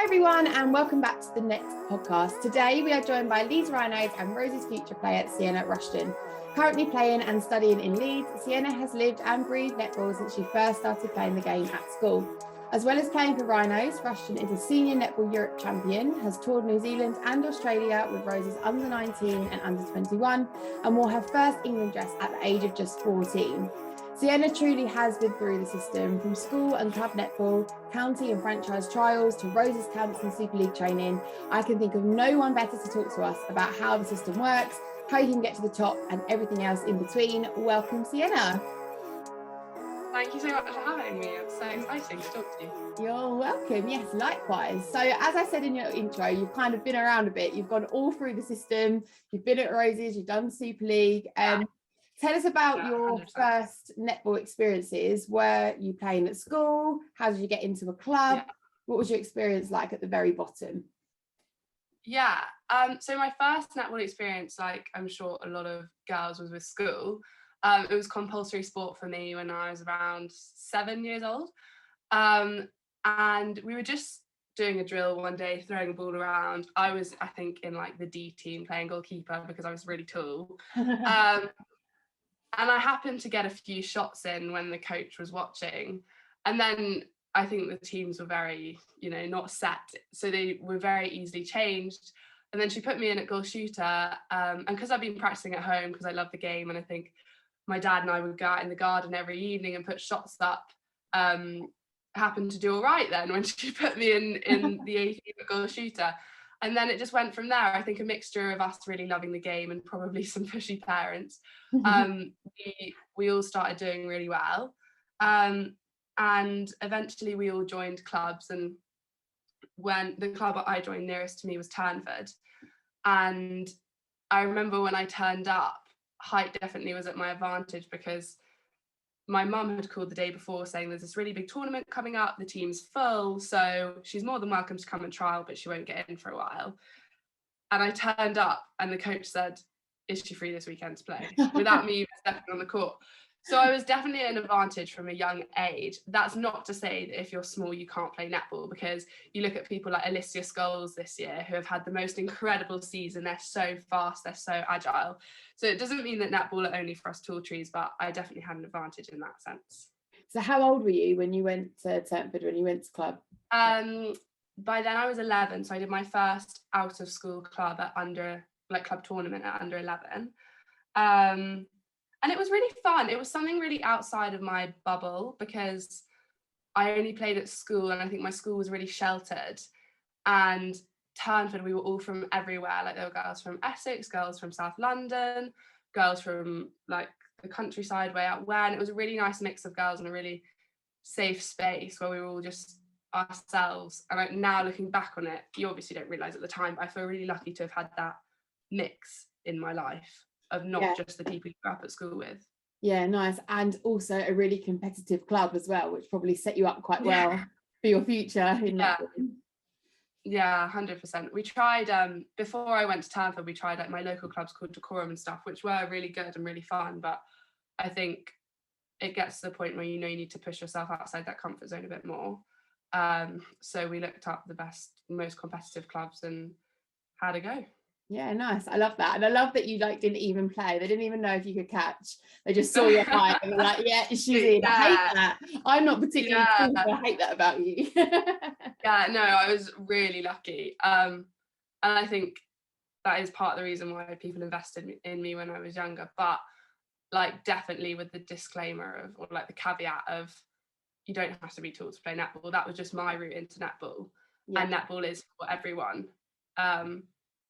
everyone, and welcome back to the next podcast. Today we are joined by Leeds Rhinos and Roses future player Sienna Rushton. Currently playing and studying in Leeds, Sienna has lived and breathed netball since she first started playing the game at school. As well as playing for Rhinos, Rushton is a Senior Netball Europe Champion, has toured New Zealand and Australia with Roses under-19 and under-21, and wore her first England dress at the age of just 14. Sienna truly has been through the system, from school and club netball, county and franchise trials to Roses camps and Super League training. I can think of no one better to talk to us about how the system works, how you can get to the top and everything else in between. Welcome, Sienna. Thank you so much for having me. It's so exciting to talk to you. You're welcome. Yes, likewise. So as I said in your intro, you've kind of been around a bit. You've gone all through the system. You've been at Roses, you've done Super League. Tell us about your 100%. first netball experiences. Were you playing at school? How did you get into a club? What was your experience like at the very bottom? So my first netball experience, like I'm sure a lot of girls, was with school. It was compulsory sport for me when I was around 7 years old. And we were just doing a drill one day, throwing a ball around. I was, I think, in like the D team playing goalkeeper because I was really tall. And I happened to get a few shots in when the coach was watching. And then I think the teams were very, not set. So they were very easily changed. And then she put me in at goal shooter. And because I've been practicing at home, because I love the game, and I think my dad and I would go out in the garden every evening and put shots up, happened to do all right then when she put me in the 18 at goal shooter. And then it just went from there. I think a mixture of us really loving the game and probably some pushy parents. We all started doing really well. And eventually we all joined clubs. And when the club I joined nearest to me was Turnford. And I remember when I turned up, height definitely was at my advantage because my mum had called the day before saying there's this really big tournament coming up, the team's full, so she's more than welcome to come and trial, but she won't get in for a while. And I turned up and the coach said, is she free this weekend to play? Without me even stepping on the court. So I was definitely at an advantage from a young age. That's not to say that if you're small, you can't play netball, because you look at people like Alicia Scholes this year who have had the most incredible season. They're so fast, they're so agile. So it doesn't mean that netball are only for us tall trees, but I definitely had an advantage in that sense. So how old were you when you went to Turnford, when you went to club? By then I was 11, so I did my first out of school club at club tournament at under 11. And it was really fun. It was something really outside of my bubble because I only played at school, and I think my school was really sheltered. And Turnford, we were all from everywhere. Like there were girls from Essex, girls from South London, girls from like the countryside way out where, and it was a really nice mix of girls in a really safe space where we were all just ourselves. And like now looking back on it, you obviously don't realise at the time, but I feel really lucky to have had that mix in my life of not just the people you grew up at school with. Yeah, nice. And also a really competitive club as well, which probably set you up quite well for your future in netball. Yeah, 100%. We tried, before I went to Turnford, we tried like my local clubs called Decorum and stuff, which were really good and really fun. But I think it gets to the point where you need to push yourself outside that comfort zone a bit more. So we looked up the best, most competitive clubs and had a go. Yeah, nice. I love that. And I love that you didn't even play. They didn't even know if you could catch. They just saw your height and were like, yeah, she's in. I hate that. I'm not particularly cool, but I hate that about you. No, I was really lucky. And I think that is part of the reason why people invested in me when I was younger. But like definitely with the disclaimer or like the caveat of you don't have to be tall to play netball. That was just my route into netball. Yeah. And netball is for everyone.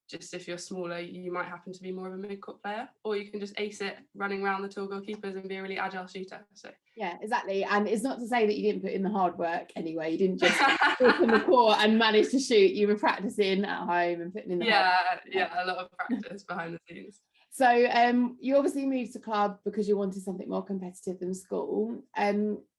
Just if you're smaller, you might happen to be more of a mid-court player, or you can just ace it running around the tall goalkeepers and be a really agile shooter. So yeah, exactly. And it's not to say that you didn't put in the hard work anyway. You didn't just walk on the court and manage to shoot. You were practicing at home and putting in the hard work. A lot of practice behind the scenes. So you obviously moved to club because you wanted something more competitive than school.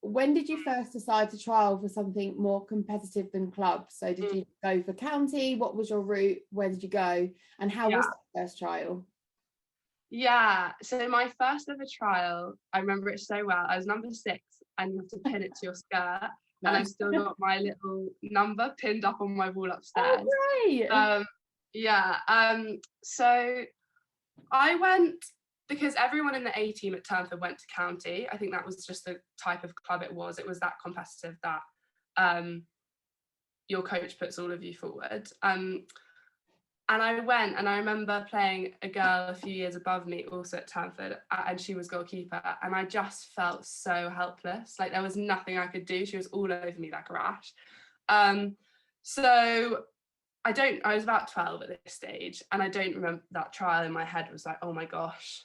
When did you first decide to trial for something more competitive than club? So did you go for county? What was your route? Where did you go? And how was that first trial? Yeah, so my first ever trial, I remember it so well. I was number 6 and you have to pin it to your skirt. and I've still got my little number pinned up on my wall upstairs. Oh, great. So I went, because everyone in the A team at Turnford went to county. I think that was just the type of club it was. It was that competitive that your coach puts all of you forward. And I went, and I remember playing a girl a few years above me also at Turnford, and she was goalkeeper, and I just felt so helpless. Like there was nothing I could do. She was all over me like a rash. So I was about 12 at this stage, and I don't remember that trial in my head was like, oh my gosh,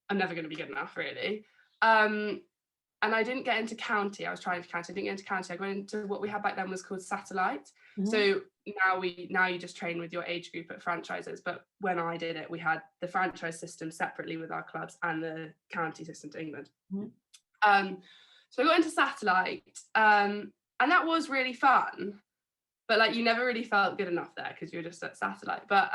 I'm never going to be good enough, really. And I didn't get into county. I was trying to county. I didn't get into county. I got into what we had back then was called satellite. Mm-hmm. So now you just train with your age group at franchises. But when I did it, we had the franchise system separately with our clubs and the county system to England. Mm-hmm. So I got into satellite, and that was really fun. But like you never really felt good enough there because you were just at satellite. But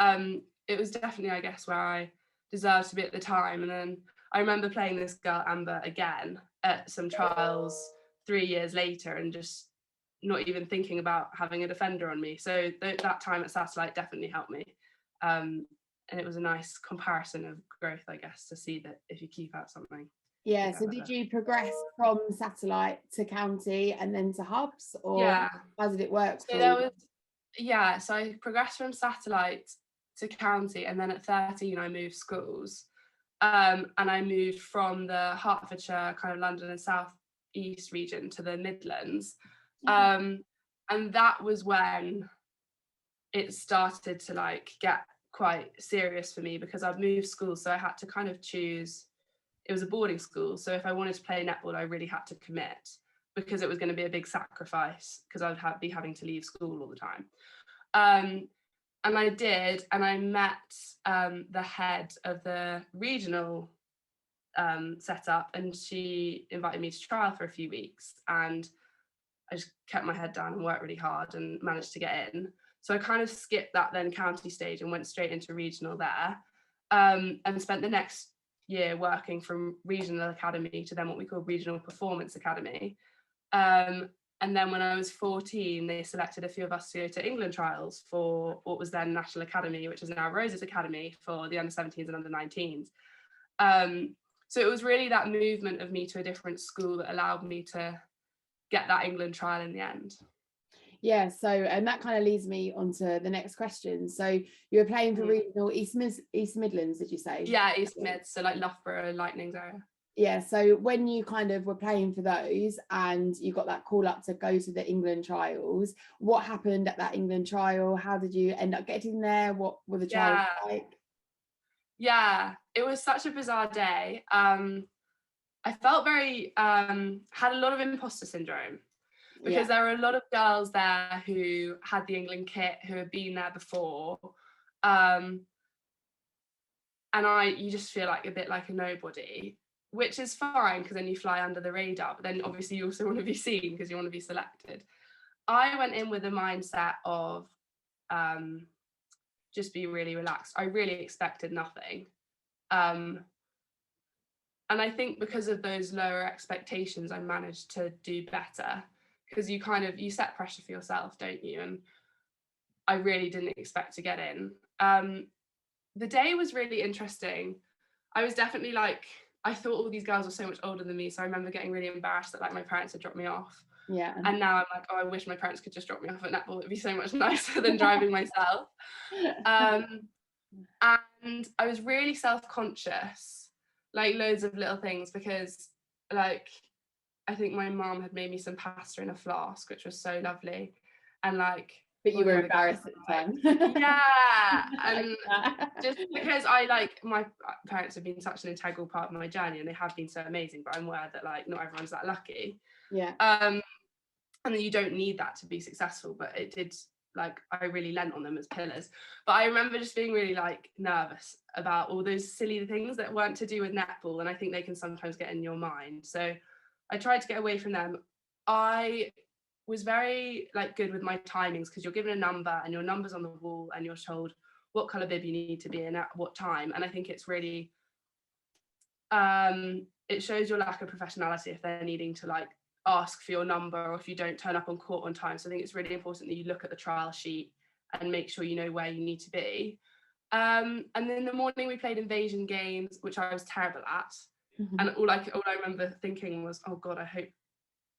it was definitely, I guess, where I deserved to be at the time. And then I remember playing this girl Amber again at some trials 3 years later and just not even thinking about having a defender on me. So that time at satellite definitely helped me. And it was a nice comparison of growth, I guess, to see that if you keep at something. Yeah, so did you progress from satellite to county and then to hubs, or how did it work? So so I progressed from satellite to county, and then at 13 I moved schools. And I moved from the Hertfordshire, kind of London and South East region to the Midlands. And that was when it started to like get quite serious for me, because I've moved schools, so I had to kind of choose. It was a boarding school, so if I wanted to play netball, I really had to commit, because it was going to be a big sacrifice, because I would be having to leave school all the time. And I did, and I met the head of the regional setup, and she invited me to trial for a few weeks, and I just kept my head down and worked really hard and managed to get in. So I kind of skipped that then county stage and went straight into regional there, and spent the next year working from regional academy to then what we call regional performance academy. And then when I was 14, they selected a few of us to go to England trials for what was then National Academy, which is now Roses Academy, for the under-17s and under-19s. So it was really that movement of me to a different school that allowed me to get that England trial in the end. Yeah, so and that kind of leads me on to the next question. So you were playing for regional East Midlands, did you say? Yeah, East Mids, so like Loughborough, Lightning's area. Yeah, so when you kind of were playing for those and you got that call up to go to the England trials, what happened at that England trial? How did you end up getting there? What were the trials like? Yeah, it was such a bizarre day. I felt very, had a lot of imposter syndrome, because there were a lot of girls there who had the England kit, who had been there before. And you just feel like a bit like a nobody, which is fine, because then you fly under the radar, but then obviously you also want to be seen because you want to be selected. I went in with a mindset of just be really relaxed. I really expected nothing. And I think because of those lower expectations, I managed to do better, because you set pressure for yourself, don't you? And I really didn't expect to get in. The day was really interesting. I was definitely like, I thought all these girls were so much older than me, so I remember getting really embarrassed that like my parents had dropped me off. Yeah. And now I'm like, oh, I wish my parents could just drop me off at netball. It'd be so much nicer than driving myself. And I was really self-conscious, like loads of little things, because like I think my mom had made me some pasta in a flask, which was so lovely. And like, but you were embarrassed at the time. Yeah. And just because my parents have been such an integral part of my journey, and they have been so amazing, but I'm aware that like not everyone's that lucky. Yeah. And then you don't need that to be successful, but it did, like I really lent on them as pillars. But I remember just being really like nervous about all those silly things that weren't to do with netball, and I think they can sometimes get in your mind. So I tried to get away from them. I was very like good with my timings, because you're given a number and your number's on the wall and you're told what colour bib you need to be in at what time. And I think it's really it shows your lack of professionality if they're needing to like ask for your number, or if you don't turn up on court on time. So I think it's really important that you look at the trial sheet and make sure you know where you need to be. And then in the morning we played invasion games, which I was terrible at. And all I remember thinking was, oh God, I hope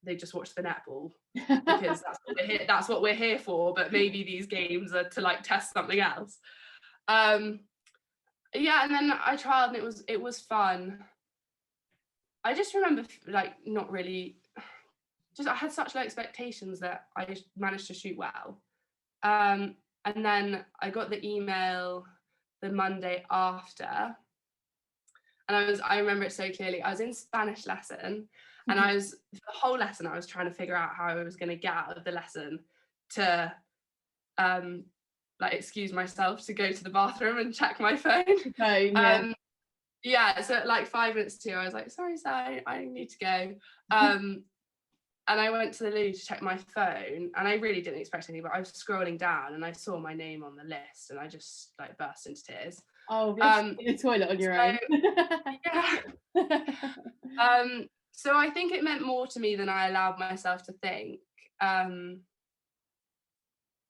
they just watch the netball, because that's what we're here for. But maybe these games are to like test something else. Yeah, and then I trialed, and it was fun. I just remember like not really, just I had such low expectations that I managed to shoot well. And then I got the email the Monday after, and I remember it so clearly. I was in Spanish lesson, and the whole lesson I was trying to figure out how I was going to get out of the lesson to like excuse myself to go to the bathroom and check my phone. Yeah, so at like 5 minutes to, I was like, sorry, I need to go. And I went to the loo to check my phone, and I really didn't expect anything, but I was scrolling down and I saw my name on the list, and I just like burst into tears. Oh, in the toilet on your own. Yeah. So I think it meant more to me than I allowed myself to think.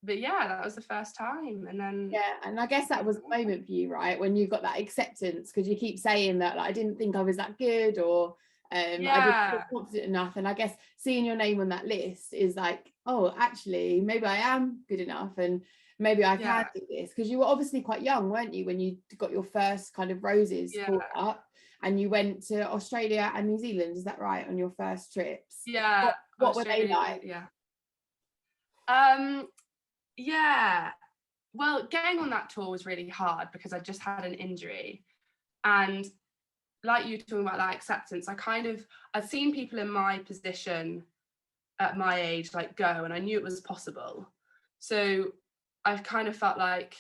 But yeah, that was the first time. And then and I guess that was the moment for you, right, when you got that acceptance, because you keep saying that like, I didn't think I was that good, or I didn't feel confident enough. And I guess seeing your name on that list is like, oh, actually maybe I am good enough, and maybe I can do this. Because you were obviously quite young, weren't you, when you got your first kind of Roses caught up, and you went to Australia and New Zealand, is that right, on your first trips? What were they like? Yeah, well, getting on that tour was really hard because I just had an injury, and like you talking about that acceptance, I'd seen people in my position at my age like go, and I knew it was possible. So I've kind of felt like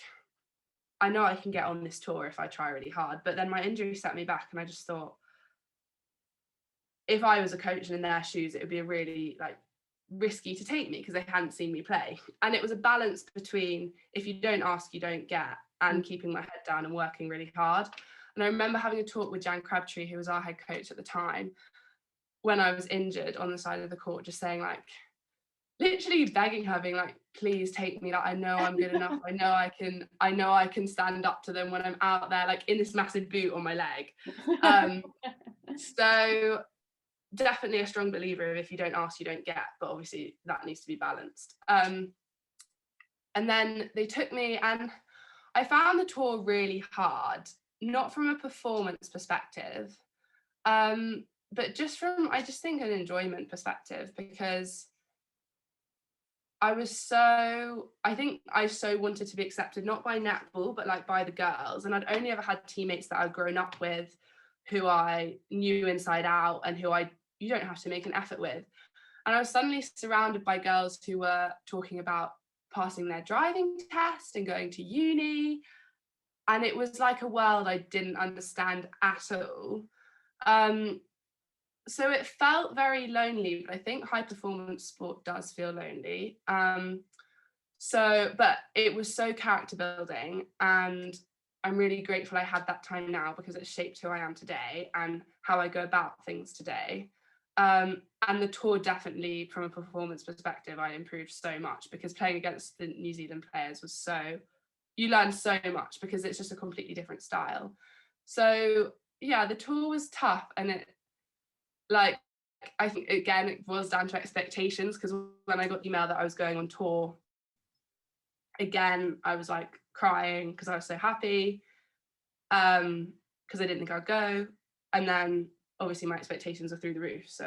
I know I can get on this tour if I try really hard. But then my injury set me back, and I just thought, if I was a coach and in their shoes, it would be a really like risky to take me, because they hadn't seen me play. And it was a balance between, if you don't ask, you don't get, and keeping my head down and working really hard. And I remember having a talk with Jan Crabtree, who was our head coach at the time, when I was injured, on the side of the court, just saying like, literally begging her, being like, please take me, like I know I'm good enough, I know I can stand up to them when I'm out there, like in this massive boot on my leg. So definitely a strong believer of, if you don't ask, you don't get, but obviously that needs to be balanced. And then they took me, and I found the tour really hard, not from a performance perspective, but just from, I just think, an enjoyment perspective, because I so wanted to be accepted, not by netball, but like by the girls. And I'd only ever had teammates that I'd grown up with, who I knew inside out, and who you don't have to make an effort with. And I was suddenly surrounded by girls who were talking about passing their driving test and going to uni. And it was like a world I didn't understand at all. So it felt very lonely, but I think high performance sport does feel lonely. But it was so character building, and I'm really grateful I had that time now, because it shaped who I am today and how I go about things today. And the tour, definitely from a performance perspective, I improved so much, because playing against the New Zealand players was you learn so much, because it's just a completely different style. So yeah, the tour was tough, and I think again it was down to expectations, because when I got the email that I was going on tour again, I was like crying because I was so happy, because I didn't think I'd go. And then obviously my expectations are through the roof, so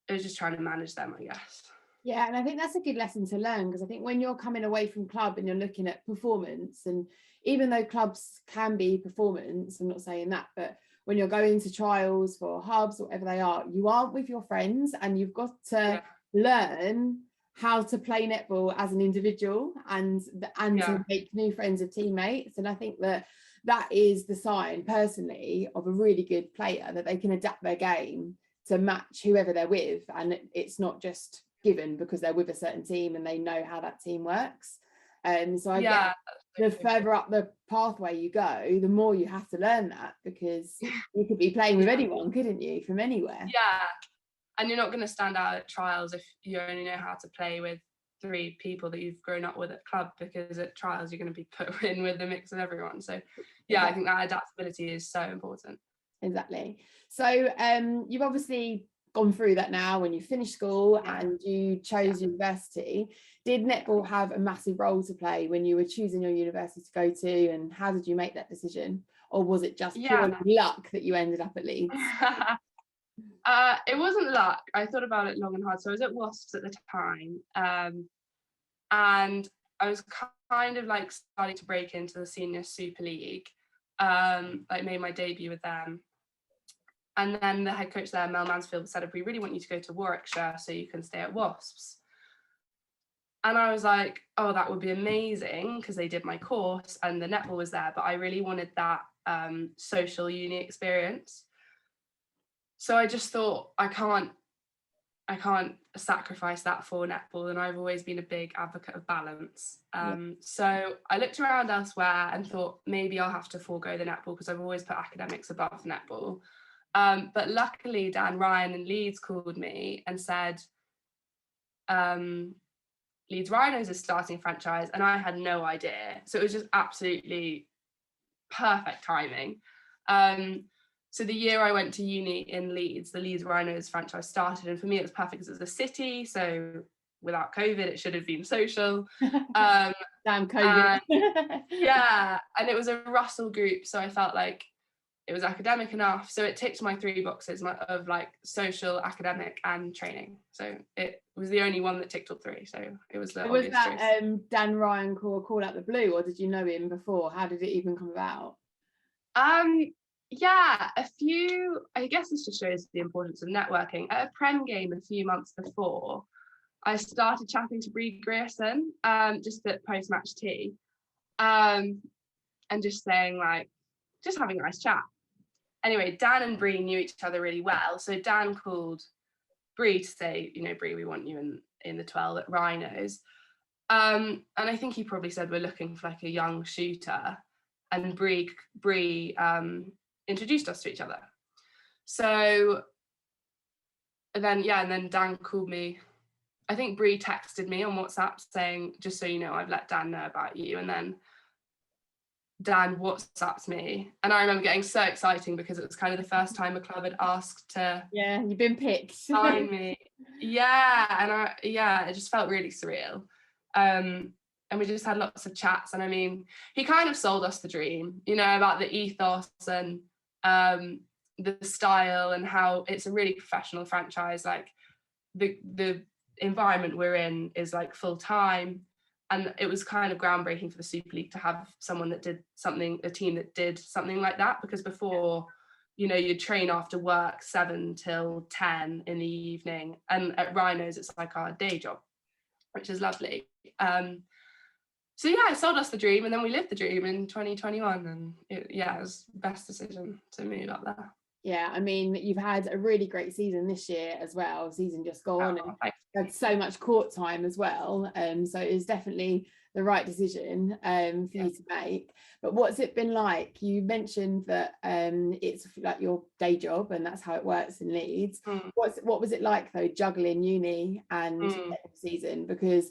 it was just trying to manage them, I guess. Yeah, and I think that's a good lesson to learn, because I think when you're coming away from club and you're looking at performance, and even though clubs can be performance, I'm not saying that, but when you're going to trials for hubs or whatever they are, you aren't with your friends, and you've got to learn how to play netball as an individual, and to make new friends of teammates. And I think that is the sign, personally, of a really good player, that they can adapt their game to match whoever they're with, and it's not just given because they're with a certain team and they know how that team works. So I guess the further up the pathway you go, the more you have to learn that, because you could be playing with anyone, couldn't you, from anywhere? And you're not going to stand out at trials if you only know how to play with 3 people that you've grown up with at club, because at trials you're going to be put in with a mix of everyone. So yeah, I think that adaptability is so important. Exactly. So you've obviously gone through that now when you finished school and you chose university. Did netball have a massive role to play when you were choosing your university to go to, and how did you make that decision? Or was it just pure luck that you ended up at Leeds? It wasn't luck. I thought about it long and hard. So I was at Wasps at the time, and I was kind of like starting to break into the Senior Super League, like made my debut with them. And then the head coach there, Mel Mansfield, said, we really want you to go to Warwickshire so you can stay at Wasps. And I was like, oh, that would be amazing, because they did my course and the netball was there, but I really wanted that social uni experience. So I just thought, I can't sacrifice that for netball, and I've always been a big advocate of balance. So I looked around elsewhere and thought maybe I'll have to forego the netball, because I've always put academics above netball. But luckily Dan Ryan and Leeds called me and said, Leeds Rhinos is starting a franchise, and I had no idea. So it was just absolutely perfect timing. So the year I went to uni in Leeds, the Leeds Rhinos franchise started, and for me it was perfect because it was a city, so without COVID it should have been social. Damn COVID. And it was a Russell group, so I felt like it was academic enough, so it ticked my 3 boxes of like social, academic and training. So it was the only one that ticked all 3, so it was the obvious that choice. Dan Ryan call out the blue, or did you know him before? How did it even come about? A few, I guess this just shows the importance of networking. At a Prem game a few months before, I started chatting to Bree Grierson, just at post-match tea, and just saying like, just having a nice chat. Anyway, Dan and Bree knew each other really well, so Dan called Bree to say, Bree, we want you in the 12 at Rhinos. And I think he probably said we're looking for like a young shooter, and Bree introduced us to each other. So and then Dan called me. I think Bree texted me on WhatsApp saying, just so you know, I've let Dan know about you. And then Dan WhatsApped me, and I remember getting so exciting because it was kind of the first time a club had asked to you've been picked, sign me. It just felt really surreal. And we just had lots of chats, and I mean, he kind of sold us the dream, about the ethos and the style, and how it's a really professional franchise. Like the environment we're in is like full time, and it was kind of groundbreaking for the Super League to have someone that did something, a team that did something like that, because before, you'd train after work 7 till 10 in the evening, and at Rhinos it's like our day job, which is lovely. So it sold us the dream, and then we lived the dream in 2021, and it was the best decision to move up there. Yeah, I mean, you've had a really great season this year as well, season just gone, and had so much court time as well. So it's definitely the right decision for you to make. But what's it been like? You mentioned that it's like your day job, and that's how it works in Leeds. What was it like though, juggling uni and season? Because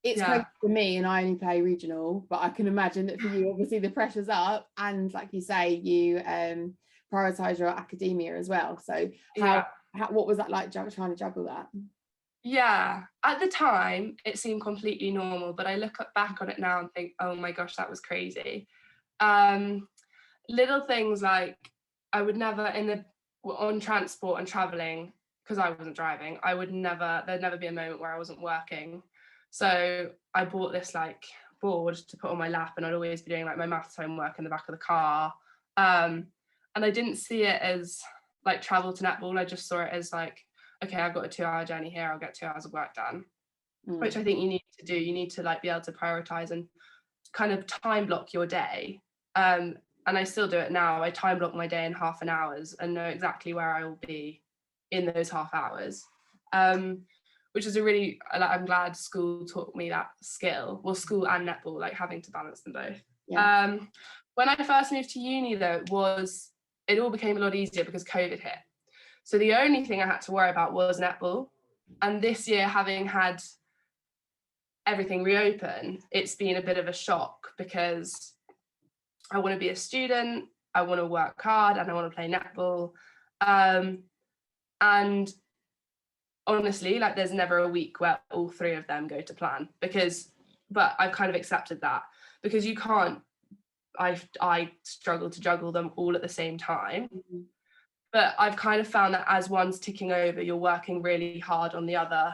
it's crazy for me, and I only play regional, but I can imagine that for you, obviously the pressure's up, and like you say, you prioritize your academia as well. So what was that like, trying to juggle that? At the time it seemed completely normal, but I look back on it now and think, oh my gosh, that was crazy. Little things like I would never on transport and traveling, because I wasn't driving, there'd never be a moment where I wasn't working. So I bought this like board to put on my lap, and I'd always be doing like my maths homework in the back of the car. And I didn't see it as like travel to netball. I just saw it as like, okay, I've got a 2-hour journey here, I'll get 2 hours of work done, which I think you need to do. You need to like be able to prioritize and kind of time block your day. And I still do it now. I time block my day in half an hours and know exactly where I will be in those half hours. Which is I'm glad school taught me that skill. Well, school and netball, like having to balance them both. When I first moved to uni though, it all became a lot easier because COVID hit. So the only thing I had to worry about was netball. And this year, having had everything reopen, it's been a bit of a shock because I want to be a student, I want to work hard, and I want to play netball. And honestly, like, there's never a week where all three of them go to plan, but I've kind of accepted that, because you can't, I struggle to juggle them all at the same time. Mm-hmm. But I've kind of found that as one's ticking over, you're working really hard on the other.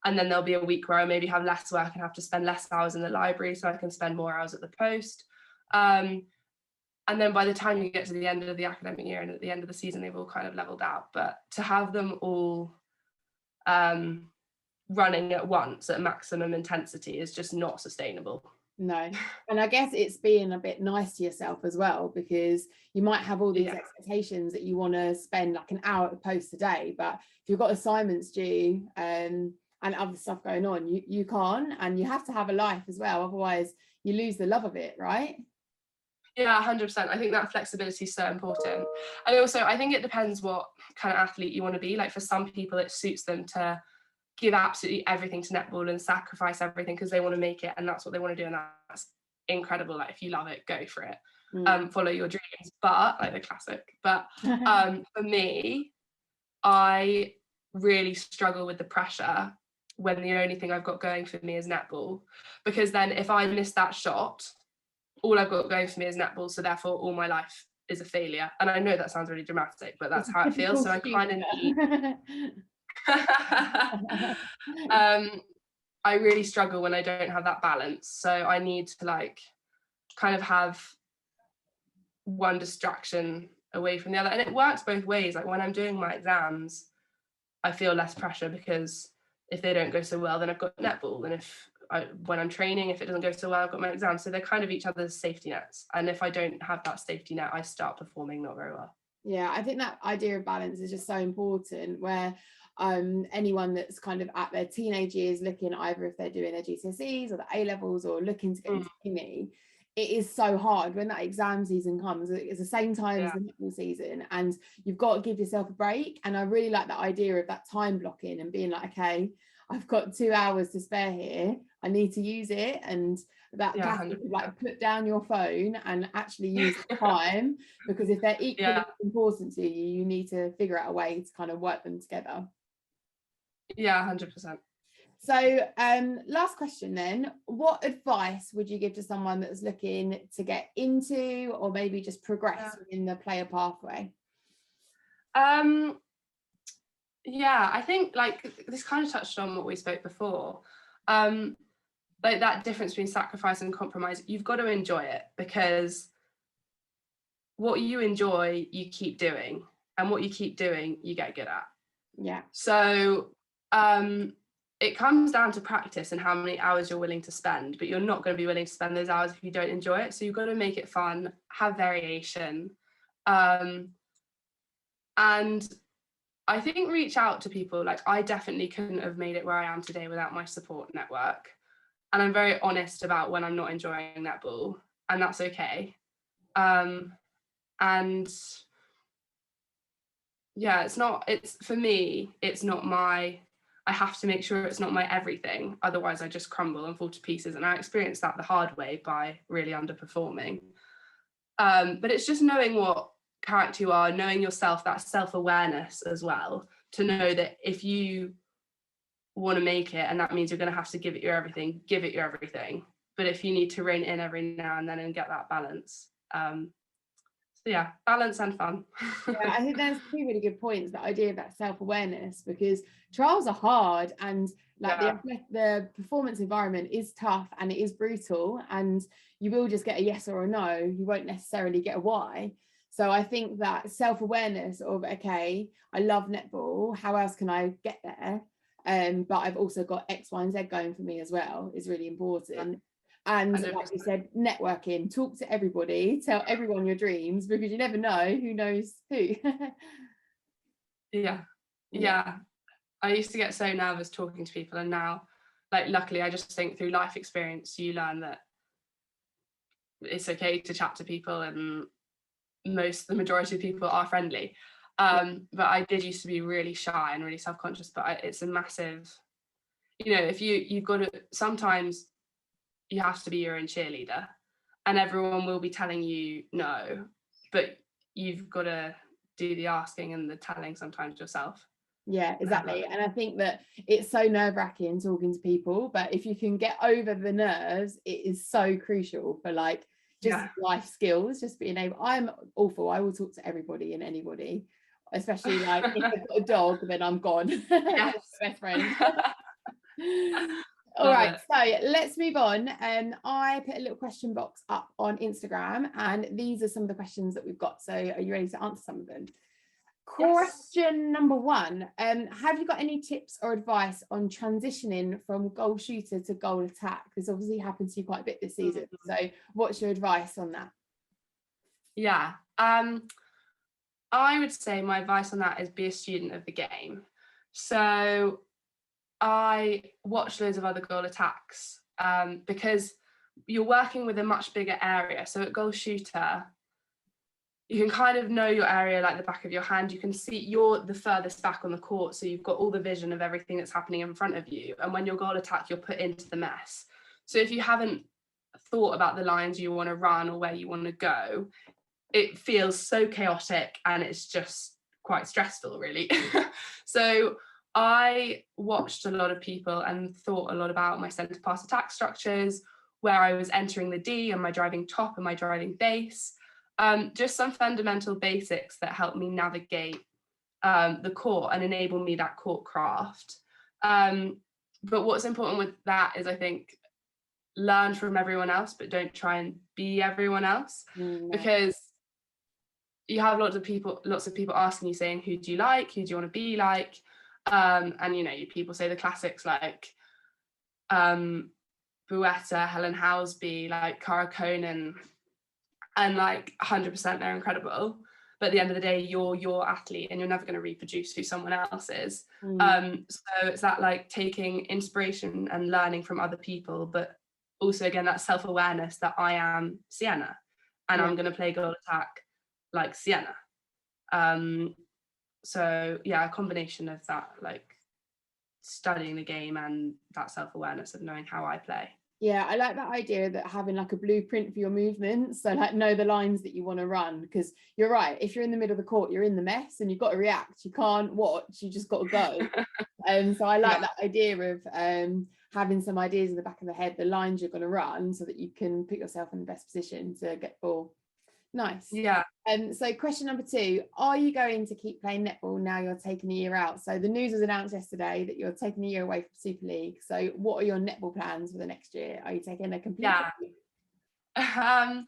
And then there'll be a week where I maybe have less work and have to spend less hours in the library so I can spend more hours at the post. And then by the time you get to the end of the academic year and at the end of the season, they've all kind of leveled out. But to have them all running at once at maximum intensity is just not sustainable. No. And I guess it's being a bit nice to yourself as well, because you might have all these expectations that you want to spend like an hour at the post a day, but if you've got assignments due and other stuff going on, you can't, and you have to have a life as well, otherwise you lose the love of it, right? Yeah, 100%. I think that flexibility is so important. And also, I think it depends what kind of athlete you want to be. Like, for some people, it suits them to give absolutely everything to netball and sacrifice everything because they want to make it, and that's what they want to do, and that's incredible. Like, if you love it, go for it. Follow your dreams. But, like the classic. But for me, I really struggle with the pressure when the only thing I've got going for me is netball, because then if I miss that shot, all I've got going for me is netball, so therefore all my life is a failure. And I know that sounds really dramatic, but that's how it feels. So I kind of need I really struggle when I don't have that balance. So I need to like kind of have one distraction away from the other, and it works both ways. Like, when I'm doing my exams, I feel less pressure because if they don't go so well, then I've got netball, and when I'm training, if it doesn't go so well, I've got my exams. So they're kind of each other's safety nets. And if I don't have that safety net, I start performing not very well. Yeah, I think that idea of balance is just so important, where anyone that's kind of at their teenage years looking either if they're doing their GCSEs or the A-levels or looking to get into uni, it is so hard when that exam season comes. It's the same time as the netball season, and you've got to give yourself a break. And I really like that idea of that time blocking and being like, okay, I've got 2 hours to spare here, I need to use it. And that like, put down your phone and actually use the time, because if they're equally important to you, you need to figure out a way to kind of work them together. Yeah, 100%. So last question then, what advice would you give to someone that's looking to get into or maybe just progress in the player pathway? Yeah, I think like this kind of touched on what we spoke before. Like, that difference between sacrifice and compromise, you've got to enjoy it, because what you enjoy, you keep doing, and what you keep doing, you get good at. Yeah. So it comes down to practice and how many hours you're willing to spend, but you're not going to be willing to spend those hours if you don't enjoy it. So you've got to make it fun, have variation. And I think reach out to people. Like, I definitely couldn't have made it where I am today without my support network. And I'm very honest about when I'm not enjoying netball, and that's okay. And yeah, for me, it's not I have to make sure it's not my everything. Otherwise I just crumble and fall to pieces. And I experienced that the hard way by really underperforming. But it's just knowing what character you are, knowing yourself, that self-awareness as well, to know that if you want to make it, and that means you're going to have to give it your everything, give it your everything. But if you need to rein it in every now and then and get that balance, so yeah, balance and fun. Yeah, I think there's two really good points, the idea of that self-awareness, because trials are hard, and like the performance environment is tough and it is brutal, and you will just get a yes or a no, you won't necessarily get a why. So I think that self-awareness of, okay, I love netball, how else can I get there? But I've also got X, Y, and Z going for me as well, is really important. And 100%. Like you said, networking, talk to everybody, tell everyone your dreams, because you never know who knows who. Yeah. I used to get so nervous talking to people, and now, like, luckily, I just think through life experience, you learn that it's okay to chat to people, and the majority of people are friendly. But I did used to be really shy and really self-conscious, but it's a massive, if you've got to, sometimes you have to be your own cheerleader, and everyone will be telling you no, but you've got to do the asking and the telling sometimes yourself. Yeah, exactly. And I think that it's so nerve-wracking talking to people, but if you can get over the nerves, it is so crucial for like just life skills, just being able. I'm awful. I will talk to everybody and anybody, especially like if I've got a dog, then I'm gone. Yes. Best friend. All right, so let's move on. I put a little question box up on Instagram, and these are some of the questions that we've got. So are you ready to answer some of them? Question number 1. Have you got any tips or advice on transitioning from goal shooter to goal attack? This obviously happened to you quite a bit this season. So what's your advice on that? Yeah. I would say my advice on that is be a student of the game. So I watch loads of other goal attacks because you're working with a much bigger area. So at goal shooter, you can kind of know your area like the back of your hand. You can see you're the furthest back on the court, so you've got all the vision of everything that's happening in front of you. And when you're goal attack, you're put into the mess. So if you haven't thought about the lines you want to run or where you want to go, it feels so chaotic and it's just quite stressful, really. So I watched a lot of people and thought a lot about my centre pass attack structures, where I was entering the D and my driving top and my driving base. Just some fundamental basics that help me navigate the court and enable me that court craft. But what's important with that is, I think, learn from everyone else, but don't try and be everyone else, because you have lots of people asking you, saying, who do you like? Who do you want to be like? And people say the classics like Buetta, Helen Housby, like Cara Conan, and like 100% they're incredible. But at the end of the day, you're your athlete and you're never going to reproduce who someone else is. So it's that like taking inspiration and learning from other people, but also again that self-awareness that I am Sienna and I'm going to play goal attack like Sienna. So yeah, a combination of that, like studying the game and that self-awareness of knowing how I play. Yeah, I like that idea that having like a blueprint for your movements, so like know the lines that you want to run, because you're right, if you're in the middle of the court, you're in the mess and you've got to react. You can't watch, you just got to go. So I like that idea of having some ideas in the back of the head, the lines you're going to run, so that you can put yourself in the best position to get the ball. Nice. Yeah. So question number 2, are you going to keep playing netball now you're taking a year out? So the news was announced yesterday that you're taking a year away from Super League. So what are your netball plans for the next year? Are you taking a complete break? I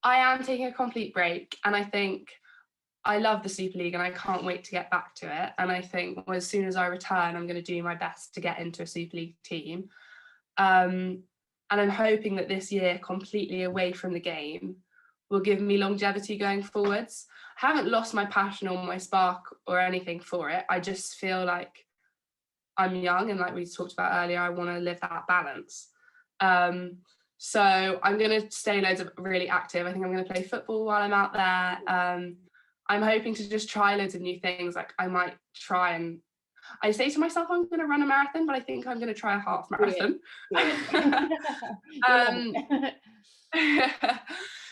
am taking a complete break, and I think I love the Super League and I can't wait to get back to it. And I think as soon as I return, I'm going to do my best to get into a Super League team. And I'm hoping that this year, completely away from the game, will give me longevity going forwards. I haven't lost my passion or my spark or anything for it. I just feel like I'm young, and like we talked about earlier, I want to live that balance. So I'm going to stay really active. I think I'm going to play football while I'm out there. I'm hoping to just try loads of new things. Like I might try and, I say to myself I'm going to run a marathon, but I think I'm going to try a half marathon.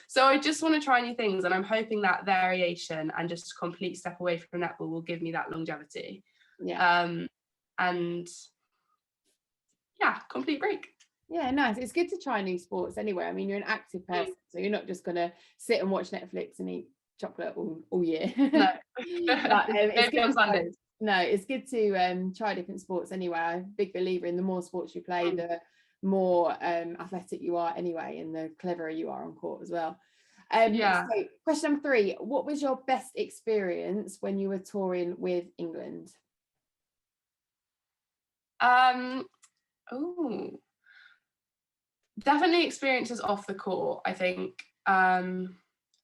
So I just want to try new things, and I'm hoping that variation and just a complete step away from netball will give me that longevity. And yeah, complete break. Yeah, nice. It's good to try new sports anyway. I mean, you're an active person, so you're not just going to sit and watch Netflix and eat chocolate all year. No. But, it's good to try different sports anyway. I'm a big believer in the more sports you play, the more athletic you are anyway, and the cleverer you are on court as well. So question number 3, what was your best experience when you were touring with England? Definitely experiences off the court. I think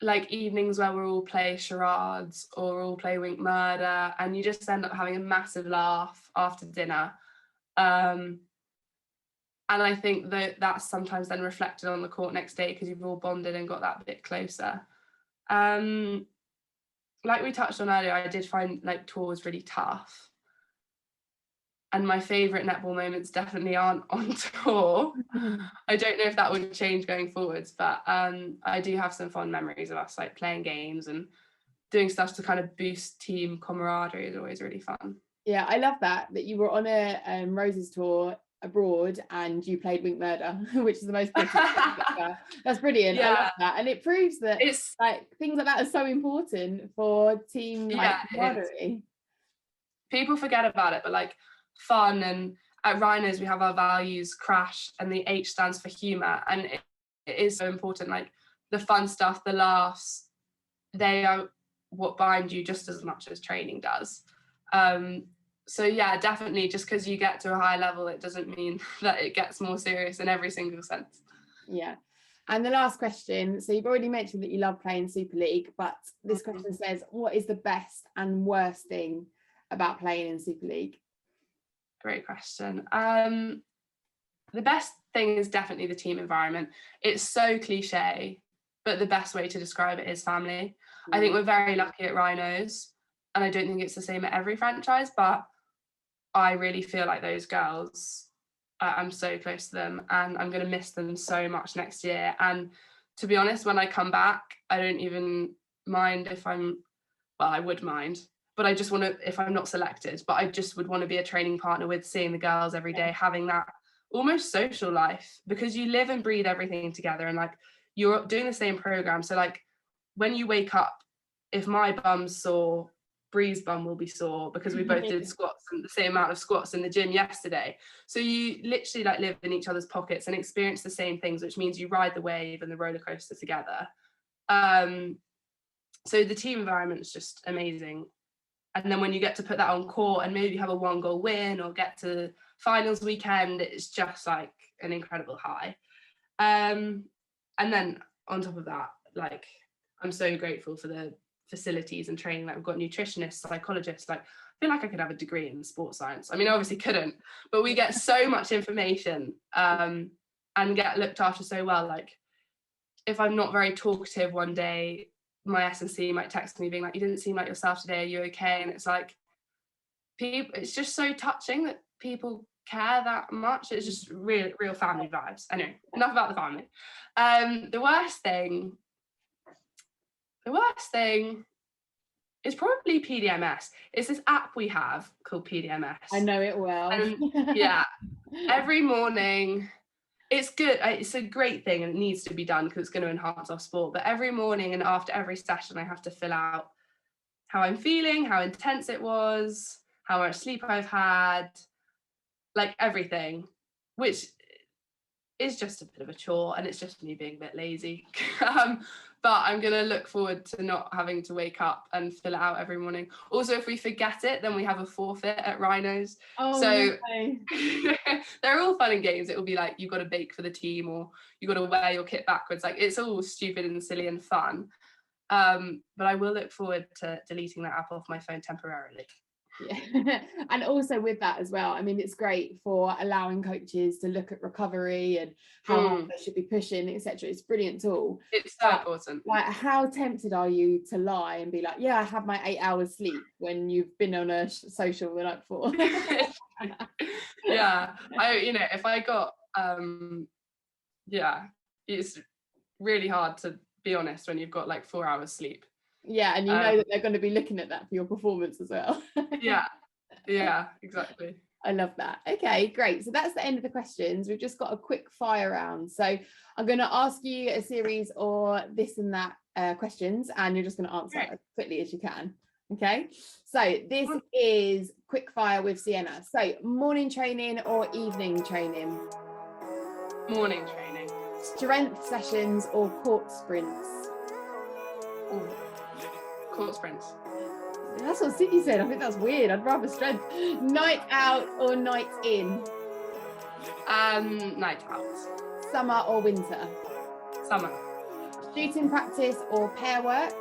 like evenings where we'll all play charades or all play Wink Murder, and you just end up having a massive laugh after dinner. And I think that that's sometimes then reflected on the court next day because you've all bonded and got that bit closer. like we touched on earlier, I did find like tours really tough. And my favourite netball moments definitely aren't on tour. I don't know if that would change going forwards, but I do have some fond memories of us like playing games and doing stuff to kind of boost team camaraderie is always really fun. Yeah, I love that you were on a Roses tour abroad and you played Wink Murder, which is the most British thing ever. That's brilliant. I love that, and it proves that it's like things like that are so important for team camaraderie. People forget about it, but like fun, and at Rhinos we have our values crash, and the H stands for humour, and it is so important. Like the fun stuff, the laughs, they are what bind you just as much as training does. So yeah, definitely, just because you get to a high level, it doesn't mean that it gets more serious in every single sense. Yeah. And the last question, so you've already mentioned that you love playing Super League, but this question says, what is the best and worst thing about playing in Super League? Great question. The best thing is definitely the team environment. It's so cliche, but the best way to describe it is family. I think we're very lucky at Rhinos, and I don't think it's the same at every franchise, but I really feel like those girls, I'm so close to them, and I'm going to miss them so much next year. And to be honest, when I come back, I don't even mind if I would mind, but I just want to, if I'm not selected, but I just would want to be a training partner with, seeing the girls every day, having that almost social life, because you live and breathe everything together, and like you're doing the same program. So like when you wake up, if my bum's sore, Bree's bum will be sore, because we both did squats and the same amount of squats in the gym yesterday. So you literally like live in each other's pockets and experience the same things, which means you ride the wave and the roller coaster together. So the team environment is just amazing. And then when you get to put that on court and maybe have a 1-goal win or get to finals weekend, it's just like an incredible high. And then on top of that, like I'm so grateful for the facilities and training. Like we've got nutritionists, psychologists. Like I feel like I could have a degree in sports science. I mean, I obviously couldn't, but we get so much information and get looked after so well. Like if I'm not very talkative one day, my S&C might text me being like, you didn't seem like yourself today, are you okay? And it's like, people, it's just so touching that people care that much. It's just real family vibes. Anyway, enough about the family. The worst thing is probably PDMS. It's this app we have called PDMS. I know it well. And yeah, every morning, it's good. It's a great thing and it needs to be done because it's going to enhance our sport. But every morning and after every session, I have to fill out how I'm feeling, how intense it was, how much sleep I've had, like everything, which is just a bit of a chore, and it's just me being a bit lazy. But I'm going to look forward to not having to wake up and fill it out every morning. Also, if we forget it, then we have a forfeit at Rhinos. Oh, so no. they're all fun and games. It will be like, you've got to bake for the team, or you've got to wear your kit backwards. Like it's all stupid and silly and fun. But I will look forward to deleting that app off my phone temporarily. Yeah. And also with that as well, I mean, it's great for allowing coaches to look at recovery and how hard they should be pushing, etc. It's a brilliant tool. It's so important. Like, how tempted are you to lie and be like, yeah, I had my 8 hours sleep, when you've been on a social the night before? Yeah, if I got it's really hard to be honest when you've got like 4 hours sleep. Yeah, and you know that they're going to be looking at that for your performance as well. Yeah, exactly. I love that. Okay, great. So that's the end of the questions. We've just got a quick fire round. So I'm going to ask you a series or this and that questions, and you're just going to answer as quickly as you can. Okay, so this is quick fire with Sienna. So morning training or evening training? Morning training. Strength sessions or court sprints? Ooh. Court sprints. That's what Sydney said. I think that's weird. I'd rather strength. Night out or night in? Night out. Summer or winter? Summer. Shooting practice or pair work?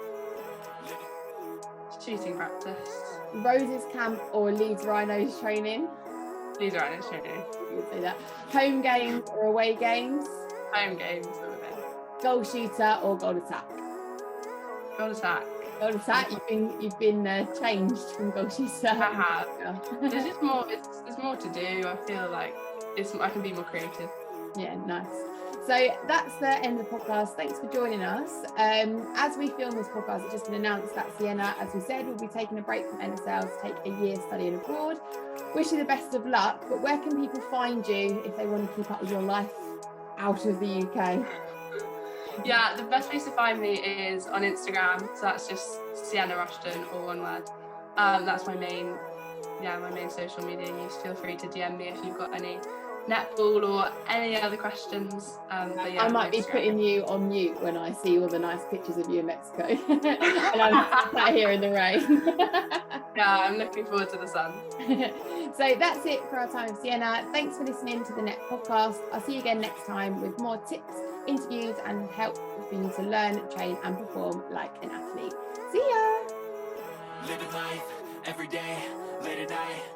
Shooting practice. Roses camp or Leeds Rhinos training? Leeds Rhinos training. You would say that. Home games or away games? Home games all the day. Goal shooter or goal attack? Goal attack. Oh, the fact you've been changed from goalkeeper. I have. There's just more. There's more to do. I feel like I can be more creative. Yeah, nice. So that's the end of the podcast. Thanks for joining us. As we film this podcast, it's just been announced that Sienna, as we said, will be taking a break from NSL to take a year studying abroad. Wish you the best of luck, but where can people find you if they want to keep up with your life out of the UK? Yeah, the best place to find me is on Instagram. So that's just Sienna Rushton, all one word. That's my main social media use. Feel free to DM me if you've got any netball or any other questions. But yeah, I might be putting you on mute when I see all the nice pictures of you in Mexico and I'm sat here in the rain. Yeah, I'm looking forward to the sun. So that's it for our time with Sienna. Thanks for listening to the Net podcast. I'll see you again next time with more tips, interviews and help for you to learn, train and perform like an athlete. See ya! Living life every day, late at night.